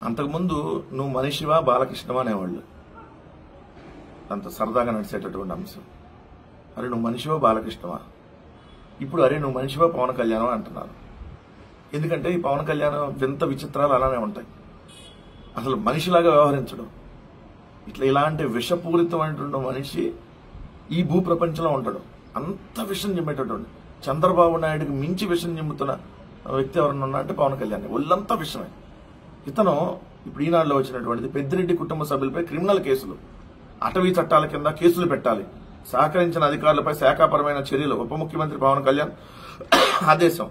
అంతకుముందు నువ్వు మనిషివా బాలకృష్ణవా అనేవాళ్ళు. అంత సరదాగా నడిచేటటువంటి అంశం. అరే నువ్వు మనిషివా బాలకృష్ణవా, ఇప్పుడు అరే నువ్వు మనిషివా పవన్ కళ్యాణ్ అంటున్నారు. ఎందుకంటే ఈ పవన్ కళ్యాణ్ వింత విచిత్రాలు అలానే ఉంటాయి. అసలు మనిషిలాగా వ్యవహరించడం, ఇలాంటి విషపూరితమైనటువంటి మనిషి ఈ భూ ప్రపంచంలో ఉంటాడు. అంత విషం చిమ్మేటటువంటి చంద్రబాబు నాయుడుకి మించి విషం చిమ్ముతున్న వ్యక్తి ఎవరన్నా ఉన్నా అంటే పవన్ కళ్యాణ్. ఒళ్ళంతా విషమే. ఇతను ఇప్పుడు ఈనాడులో వచ్చినటువంటిది పెద్దిరెడ్డి కుటుంబ సభ్యులపై క్రిమినల్ కేసులు, అటవీ చట్టాల కింద కేసులు పెట్టాలి, సహకరించిన అధికారులపై శాఖాపరమైన చర్యలు ఉప ముఖ్యమంత్రి పవన్ కళ్యాణ్ ఆదేశం.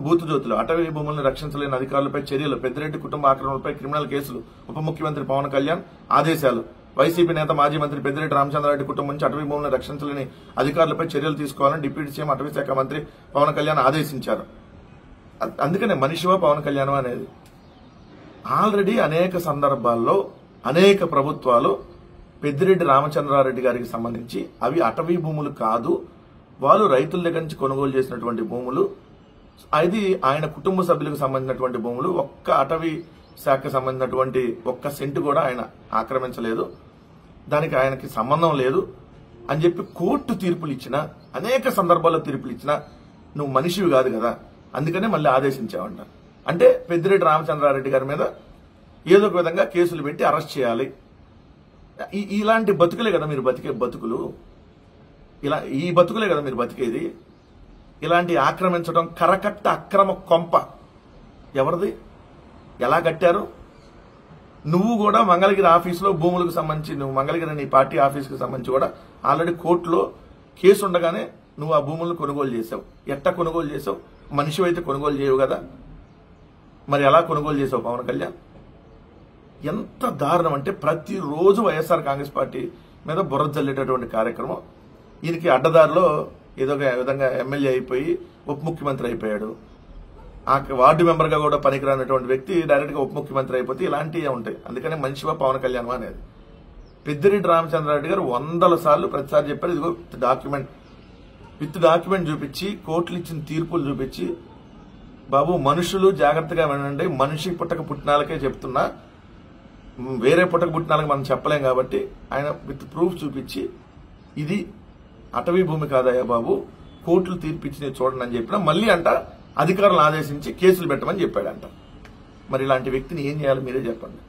బూతు జ్యోతులు, అటవీ భూములను రక్షించలేని అధికారులపై చర్యలు, పెద్దిరెడ్డి కుటుంబ ఆక్రమణలపై క్రిమినల్ కేసులు ఉప ముఖ్యమంత్రి పవన్ కళ్యాణ్ ఆదేశాలు. వైసీపీ నేత మాజీ మంత్రి పెద్దిరెడ్డి రామచంద్రారెడ్డి కుటుంబం నుంచి అటవీ భూములను రక్షించలేని అధికారులపై చర్యలు తీసుకోవాలని డిప్యూటీ సీఎం అటవీ శాఖ మంత్రి పవన్ కళ్యాణ్ ఆదేశించారు. అందుకనే మనిషివా పవన్ కళ్యాణ్ అనేది. ఆల్రెడీ అనేక సందర్భాల్లో అనేక ప్రభుత్వాలు పెద్దిరెడ్డి రామచంద్రారెడ్డి గారికి సంబంధించి అవి అటవీ భూములు కాదు, వాళ్ళు రైతుల దగ్గర నుంచి కొనుగోలు చేసినటువంటి భూములు, అది ఆయన కుటుంబ సభ్యులకు సంబంధించినటువంటి భూములు, ఒక్క అటవీ శాఖకు సంబంధించినటువంటి ఒక్క సెంటు కూడా ఆయన ఆక్రమించలేదు, దానికి ఆయనకి సంబంధం లేదు అని చెప్పి కోర్టు తీర్పులు ఇచ్చిన, అనేక సందర్భాల్లో తీర్పులు ఇచ్చిన నువ్వు మనిషివి కాదు కదా, అందుకనే మళ్ళీ ఆదేశించావంట. అంటే పెద్దిరెడ్డి రామచంద్రారెడ్డి గారి మీద ఏదో ఒక విధంగా కేసులు పెట్టి అరెస్ట్ చేయాలి. ఇలాంటి బతుకులే కదా మీరు బతికే బతుకులు, ఈ బతుకులే కదా మీరు బతికేది. ఇలాంటి ఆక్రమించడం, కరకట్ట అక్రమ కొంప ఎవరిది, ఎలా కట్టారు? నువ్వు కూడా మంగళగిరి ఆఫీసులో భూములకు సంబంధించి, నువ్వు మంగళగిరి నీ పార్టీ ఆఫీసుకు సంబంధించి కూడా ఆల్రెడీ కోర్టులో కేసు ఉండగానే నువ్వు ఆ భూములను కొనుగోలు చేసావు. ఎట్టా కొనుగోలు చేసావు? మనిషి అయితే కొనుగోలు చేయవు కదా, మరి ఎలా కొనుగోలు చేసావు పవన్ కళ్యాణ్? ఎంత దారుణం అంటే ప్రతిరోజు వైఎస్ఆర్ కాంగ్రెస్ పార్టీ మీద బుర్ర జల్లేటటువంటి కార్యక్రమం. ఈయనకి అడ్డదారిలో ఏదో ఒక విధంగా ఎమ్మెల్యే అయిపోయి ఉప ముఖ్యమంత్రి అయిపోయాడు. ఆ వార్డు మెంబర్గా కూడా పనికిరానటువంటి వ్యక్తి డైరెక్ట్ గా ఉప ముఖ్యమంత్రి అయిపోతే ఇలాంటివే ఉంటాయి. అందుకనే మనిషివా పవన్ కళ్యాణ్ అనేది. పెద్దిరెడ్డి రామచంద్రారెడ్డి గారు 100 సార్లు ప్రతిసారి చెప్పారు, ఇదిగో విత్ డాక్యుమెంట్ చూపించి, కోర్టులు ఇచ్చిన తీర్పులు చూపించి, బాబు మనుషులు జాగ్రత్తగా వినండి, మనిషి పుట్టక పుట్టినాలకే చెప్తున్నా, వేరే పుట్టక పుట్టినాలకు మనం చెప్పలేం కాబట్టి ఆయన విత్ ప్రూఫ్ చూపించి ఇది అటవీ భూమి కాదయ్యా బాబు, కోర్టులు తీర్పిచ్చి చూడండి అని చెప్పినా మళ్ళీ అంట అధికారులను ఆదేశించి కేసులు పెట్టమని చెప్పాడంట. మరి ఇలాంటి వ్యక్తిని ఏం చేయాలి మీరే చెప్పండి.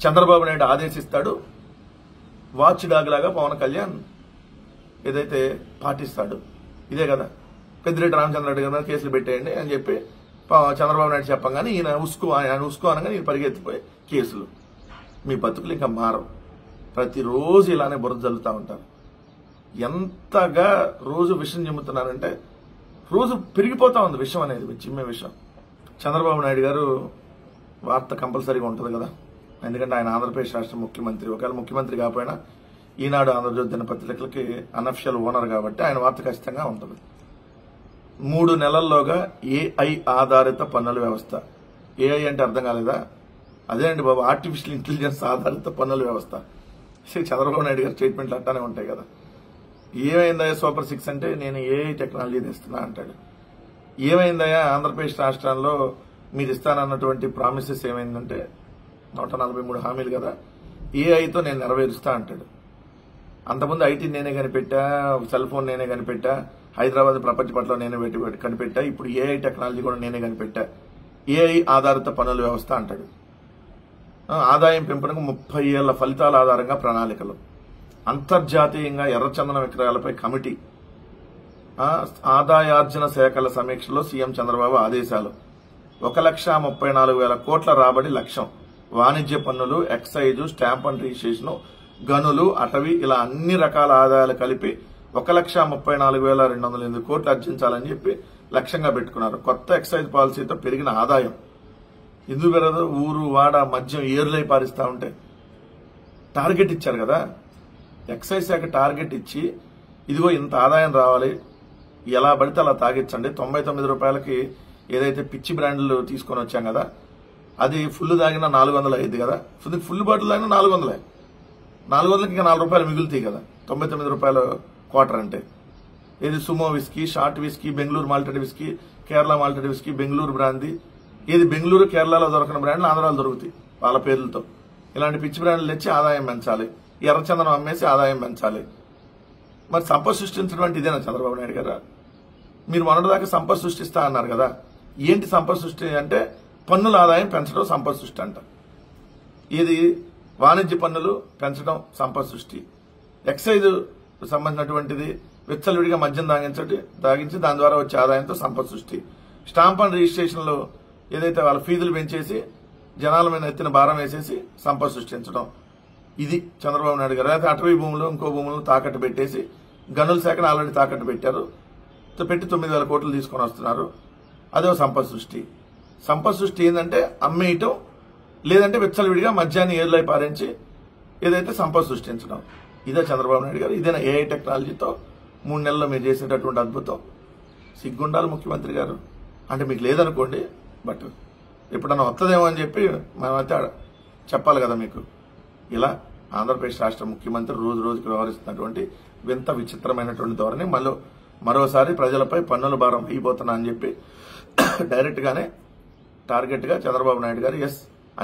చంద్రబాబు నాయుడు ఆదేశిస్తాడు, వాచ్ డాగ్ లాగా పవన్ కళ్యాణ్ ఏదైతే పాటిస్తాడు ఇదే కదా. పెద్దిరెడ్డి రామచంద్రారెడ్డి గారి మీద కేసులు పెట్టేయండి అని చెప్పి చంద్రబాబు నాయుడు చెప్పంగానే ఈయన ఉస్కో అనగా నేను పరిగెత్తిపోయి కేసులు. మీ బతుకులు ఇంకా మారవు. ప్రతిరోజు ఇలానే బురద జల్లుతూ ఉంటారు. ఎంతగా రోజు విషం చిమ్ముతున్నారంటే రోజు పెరిగిపోతా ఉంది విషయం అనేది, చిమ్మే విషయం. చంద్రబాబు నాయుడు గారు వార్త కంపల్సరీగా ఉంటుంది కదా, ఎందుకంటే ఆయన ఆంధ్రప్రదేశ్ రాష్ట్ర ముఖ్యమంత్రి. ఒకవేళ ముఖ్యమంత్రి కాకపోయినా ఈనాడు ఆంధ్రజ్యోతి దినపత్రికలకి అనఫిషియల్ ఓనర్ కాబట్టి ఆయన వార్త ఖచ్చితంగా ఉంటుంది. 3 నెలల్లోగా ఏఐ ఆధారిత పన్నుల వ్యవస్థ. ఏఐ అంటే అర్థం కాలేదా? అదే అండి బాబు, ఆర్టిఫిషియల్ ఇంటెలిజెన్స్ ఆధారిత పన్నుల వ్యవస్థ. చంద్రబాబు నాయుడు గారి స్టేట్మెంట్లు అట్టానే ఉంటాయి కదా. ఏమైందయ్యా సూపర్ 6 అంటే నేను ఏఐ టెక్నాలజీ తెస్తున్నా అంటాడు. ఏమైందయ్యా ఆంధ్రప్రదేశ్ రాష్ట్రాల్లో మీరు ఇస్తానన్నటువంటి ప్రామిసెస్ ఏమైందంటే 143 హామీలు కదా, ఏఐతో నేను నెరవేరుస్తా అంటాడు. అంతకుముందు ఐటీ నేనే కనిపెట్టా, సెల్ ఫోన్ నేనే కనిపెట్టా, హైదరాబాద్ ప్రపంచ పట్ల నేనే కనిపెట్టా, ఇప్పుడు ఏఐ టెక్నాలజీ కూడా నేనే కనిపెట్టా, ఏఐ ఆధారిత పన్నుల వ్యవస్థ అంటాడు. ఆదాయం పెంపునకు 30 ఏళ్ల ఫలితాల ఆధారంగా ప్రణాళికలు. అంతర్జాతీయంగా ఎర్రచందన విక్రయాలపై కమిటీ. ఆదాయార్జన శాఖల సమీక్షలో సీఎం చంద్రబాబు ఆదేశాలు. 1,34,000 కోట్ల రాబడి లక్ష్యం. వాణిజ్య పన్నులు, ఎక్సైజు, స్టాంప్ అండ్ రిజిస్ట్రేషన్, గనులు, అటవీ ఇలా అన్ని రకాల ఆదాయాలు కలిపి 1,34,208 కోట్లు ఆర్జించాలని చెప్పి లక్ష్యంగా పెట్టుకున్నారు. కొత్త ఎక్సైజ్ పాలసీతో పెరిగిన ఆదాయం ఎందుకు పెరగదు? ఊరు వాడ మద్యం ఏరులై పారిస్తా ఉంటే టార్గెట్ ఇచ్చారు కదా. ఎక్సైజ్ శాఖ టార్గెట్ ఇచ్చి ఇదిగో ఇంత ఆదాయం రావాలి, ఎలా పడితే అలా తాగించండి. 99 రూపాయలకి ఏదైతే పిచ్చి బ్రాండ్లు తీసుకొని వచ్చాం కదా, అది ఫుల్ తాగినా 400 అయింది కదా, ఫుల్ బాటిల్ తాగినా 400. 400కి ఇంకా 4 రూపాయలు మిగులుతాయి కదా. 99 రూపాయల క్వార్టర్ అంటే ఇది Sumo whisky, short whisky, Bengaluru malted whisky, Kerala malted whisky, Bengaluru brandy ఏది బెంగళూరు కేరళలో దొరకని బ్రాండ్లు ఆంధ్రాలో దొరుకుతాయి వాళ్ళ పేర్లతో. ఇలాంటి పిచ్చి బ్రాండ్లు తెచ్చి ఆదాయం పెంచాలి, ఎర్రచందనం అమ్మేసి ఆదాయం పెంచాలి. మరి సంపద సృష్టించడం అంటే ఇదేనా చంద్రబాబు నాయుడు గారు? మీరు మొన్నటిదాకా సంపద సృష్టిస్తా అన్నారు కదా, ఏంటి సంపద సృష్టి అంటే పన్నుల ఆదాయం పెంచడం సంపద సృష్టి అంట. ఇది వాణిజ్య పన్నులు పెంచడం సంపద సృష్టి, ఎక్సైజ్ సంబంధించినటువంటిది విచ్చలవిడిగా మద్యం తాగించి దాని ద్వారా వచ్చే ఆదాయంతో సంపద సృష్టి, స్టాంప్ అండ్ రిజిస్ట్రేషన్లు ఏదైతే వాళ్ళ ఫీజులు పెంచేసి జనాల మీద ఎత్తిన భారం వేసేసి సంపద సృష్టించడం, ఇది చంద్రబాబు నాయుడు గారు. అయితే అటవీ భూములు ఇంకో భూములను తాకట్టు పెట్టేసి గనుల శాఖను ఆల్రెడీ తాకట్టు పెట్టారు, పెట్టి 9,000 కోట్లు తీసుకొని వస్తున్నారు. అదే సంపద సృష్టి. సంపద సృష్టి ఏంటంటే అమ్మేయటం, లేదంటే విచ్చలవిడిగా మద్యాన్ని ఏర్లై పారించి ఏదైతే సంపద సృష్టించడం. ఇదే చంద్రబాబు నాయుడు గారు. ఇదేనా ఏఐ టెక్నాలజీతో 3 నెలల్లో మీరు చేసేటటువంటి అద్భుతం? సిగ్గుండాలి ముఖ్యమంత్రి గారు. అంటే మీకు లేదనుకోండి, బట్ ఎప్పుడన్నా వస్తుందేమో అని చెప్పి మేమైతే చెప్పాలి కదా మీకు. ఇలా ఆంధ్రప్రదేశ్ రాష్ట్ర ముఖ్యమంత్రి రోజు రోజుకి వ్యవహరిస్తున్నటువంటి వింత విచిత్రమైనటువంటి ధోరణి, మరోసారి ప్రజలపై పన్నుల భారం అయిపోతున్నా అని చెప్పి డైరెక్ట్ గానే టార్గెట్ గా చంద్రబాబు నాయుడు గారు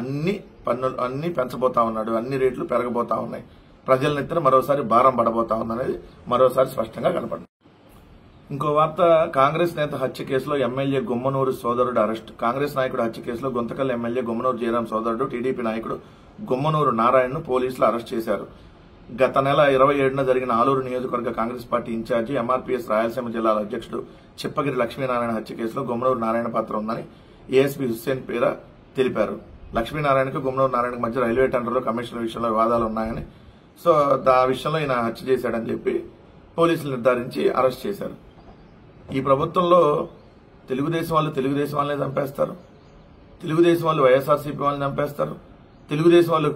అన్ని పెంచబోతా ఉన్నాడు, అన్ని రేట్లు పెరగబోతా ఉన్నాయి, ప్రజల నెత్తిన మరోసారి భారం పడబోతా ఉందనేది మరోసారి స్పష్టంగా కనపడింది. ఇంకో వార్త, కాంగ్రెస్ నేత హత్య కేసులో ఎమ్మెల్యే గుమ్మనూరు సోదరుడు అరెస్ట్. కాంగ్రెస్ నాయకుడు హత్య కేసులో గుంతకల్ ఎమ్మెల్యే గుమ్మనూరు జయరాం సోదరుడు టీడీపీ నాయకుడు గుమ్మనూరు నారాయణను పోలీసులు అరెస్ట్ చేశారు. గత నెల 27న జరిగిన ఆలూరు నియోజకవర్గ కాంగ్రెస్ పార్టీ ఇన్ఛార్జి ఎంఆర్పీఎస్ రాయలసీమ జిల్లాల అధ్యక్షుడు చిప్పగిరి లక్ష్మీనారాయణ హత్య కేసులో గుమ్మనూరు నారాయణ పాత్ర ఉందని ఏఎస్పీ హుస్సేన్ పీరా తెలిపారు. లక్ష్మీనారాయణకు గుమ్మనూరు నారాయణకు మధ్య రైల్వే టెండర్లో కమిషన్ల విషయంలో వివాదాలు ఉన్నాయని, సో ఆ విషయంలో ఈయన హత్య చేశాడని చెప్పి పోలీసులు నిర్ధారించి అరెస్ట్ చేశారు. ఈ ప్రభుత్వంలో తెలుగుదేశం వాళ్ళనే చంపేస్తారు, తెలుగుదేశం వాళ్ళు వైఎస్ఆర్సీపీ వాళ్ళని చంపేస్తారు, తెలుగుదేశం వాళ్ళు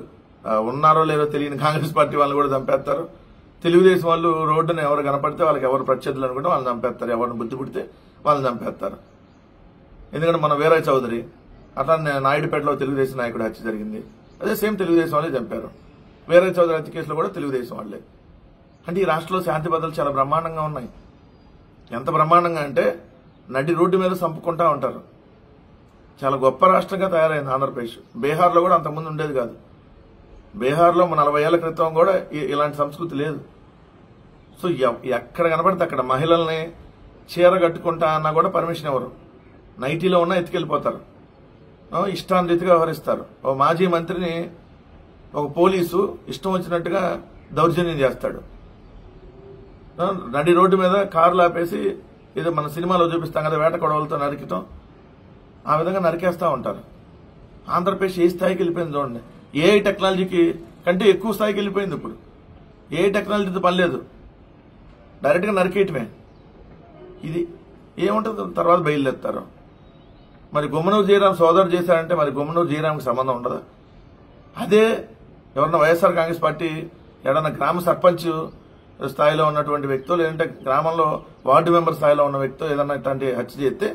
ఉన్నారో లేదో తెలియని కాంగ్రెస్ పార్టీ వాళ్ళని కూడా చంపేస్తారు, తెలుగుదేశం వాళ్ళు రోడ్డును ఎవరు కనపడితే వాళ్ళకి ఎవరు ప్రత్యర్థులు అనుకుంటే వాళ్ళని చంపేస్తారు, ఎవరిని బుద్ధి పుడితే వాళ్ళని చంపేస్తారు. ఎందుకంటే మన వీరయ్య చౌదరి అట్లా నాయుడుపేటలో తెలుగుదేశం నాయకుడు హత్య జరిగింది, అదే సేమ్ తెలుగుదేశం వాళ్ళే చంపారు. వీరయ్య చౌదరి హత్య కేసులో కూడా తెలుగుదేశం వాళ్ళే. అంటే ఈ రాష్ట్రంలో శాంతి భద్రతలు చాలా బ్రహ్మాండంగా ఉన్నాయి. ఎంత బ్రహ్మాండంగా అంటే నడి రోడ్డు మీద చంపుకుంటా ఉంటారు. చాలా గొప్ప రాష్ట్రంగా తయారైంది ఆంధ్రప్రదేశ్. బీహార్లో కూడా అంతకుముందు ఉండేది కాదు. బీహార్లో 40 ఏళ్ల క్రితం కూడా ఇలాంటి సంస్కృతి లేదు. సో ఎక్కడ కనబడితే అక్కడ మహిళల్ని చీర కట్టుకుంటా అన్నా కూడా పర్మిషన్ ఇవ్వరు, నైటీలో ఉన్నా ఎత్తుకెళ్లిపోతారు, ఇష్టానురీతిగా వ్యవహరిస్తారు. ఓ మాజీ మంత్రిని ఒక పోలీసు ఇష్టం వచ్చినట్టుగా దౌర్జన్యం చేస్తాడు. నడి రోడ్డు మీద కారులు ఆపేసి, ఏదో మన సినిమాలో చూపిస్తాం కదా వేట కొడవలతో నరికటం, ఆ విధంగా నరికేస్తా ఉంటారు. ఆంధ్రప్రదేశ్ ఏ స్థాయికి వెళ్ళిపోయింది చూడండి. ఏఐ టెక్నాలజీకి కంటే ఎక్కువ స్థాయికి వెళ్ళిపోయింది. ఇప్పుడు ఏఐ టెక్నాలజీతో పని లేదు, డైరెక్ట్ గా నరికేయటమే. ఇది ఏముంటుంది, తర్వాత బయలుదేరుతారు. మరి గుమ్మనూరు జయరాం సోదరుడు చేశారంటే మరి గుమ్మనూరు జయరాంకి సంబంధం ఉండదా? అదే ఎవరన్నా వైఎస్ఆర్ కాంగ్రెస్ పార్టీ ఏడన్నా గ్రామ సర్పంచ్ స్థాయిలో ఉన్నటువంటి వ్యక్తో, లేదంటే గ్రామంలో వార్డు మెంబర్ స్థాయిలో ఉన్న వ్యక్తో ఏదన్నా ఇట్లాంటి హత్య చేస్తే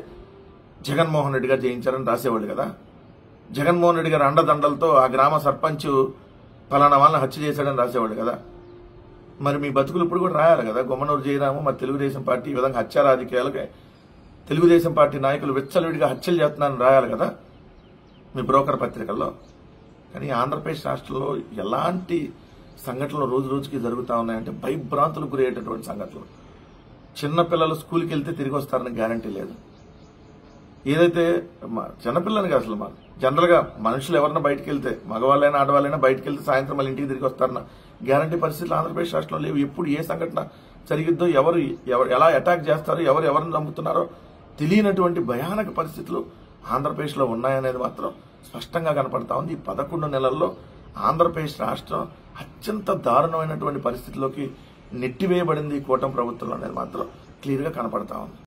జగన్మోహన్ రెడ్డి గారు చేయించారని రాసేవాళ్ళు కదా. జగన్మోహన్ రెడ్డి గారు అండదండలతో ఆ గ్రామ సర్పంచ్ ఫలానా వాళ్ళని హత్య చేశాడని రాసేవాళ్ళు కదా. మరి మీ బతుకులు ఇప్పుడు కూడా రాయాలి కదా. గుమ్మనూరు జయరాము మరి తెలుగుదేశం పార్టీ ఈ విధంగా హత్య రాజకీయాలకి తెలుగుదేశం పార్టీ నాయకులు విచ్చలవిడిగా హత్యలు చేస్తున్నారని రాయాలి కదా మీ బ్రోకర్ పత్రికల్లో. కానీ ఆంధ్రప్రదేశ్ రాష్ట్రంలో ఎలాంటి సంఘటనలు రోజు రోజుకి జరుగుతూ ఉన్నాయంటే భయభ్రాంతులకు గురయ్యేటటువంటి సంఘటనలు. చిన్నపిల్లలు స్కూల్కి వెళ్తే తిరిగి వస్తారని గ్యారంటీ లేదు. ఏదైతే చిన్నపిల్లలకి అసలు జనరల్ గా మనుషులు ఎవరైనా బయటకు వెళ్తే, మగవాళ్ళైనా ఆడవాళ్ళైనా బయటకు వెళ్తే సాయంత్రం మళ్ళీ ఇంటికి తిరిగి వస్తారన్న గ్యారంటీ పరిస్థితులు ఆంధ్రప్రదేశ్ రాష్ట్రంలో లేవు. ఎప్పుడు ఏ సంఘటన జరిగిద్దో, ఎవరు ఎలా అటాక్ చేస్తారో, ఎవరిని చంపుతున్నారో తెలియనటువంటి భయానక పరిస్థితులు ఆంధ్రప్రదేశ్ లో ఉన్నాయనేది మాత్రం స్పష్టంగా కనపడతా ఉంది. ఈ 11 నెలల్లో ఆంధ్రప్రదేశ్ రాష్ట్రం అత్యంత దారుణమైనటువంటి పరిస్థితిలోకి నెట్టివేయబడింది ఈ కూటమి ప్రభుత్వంలో అనేది మాత్రం క్లియర్ గా కనపడతా ఉంది.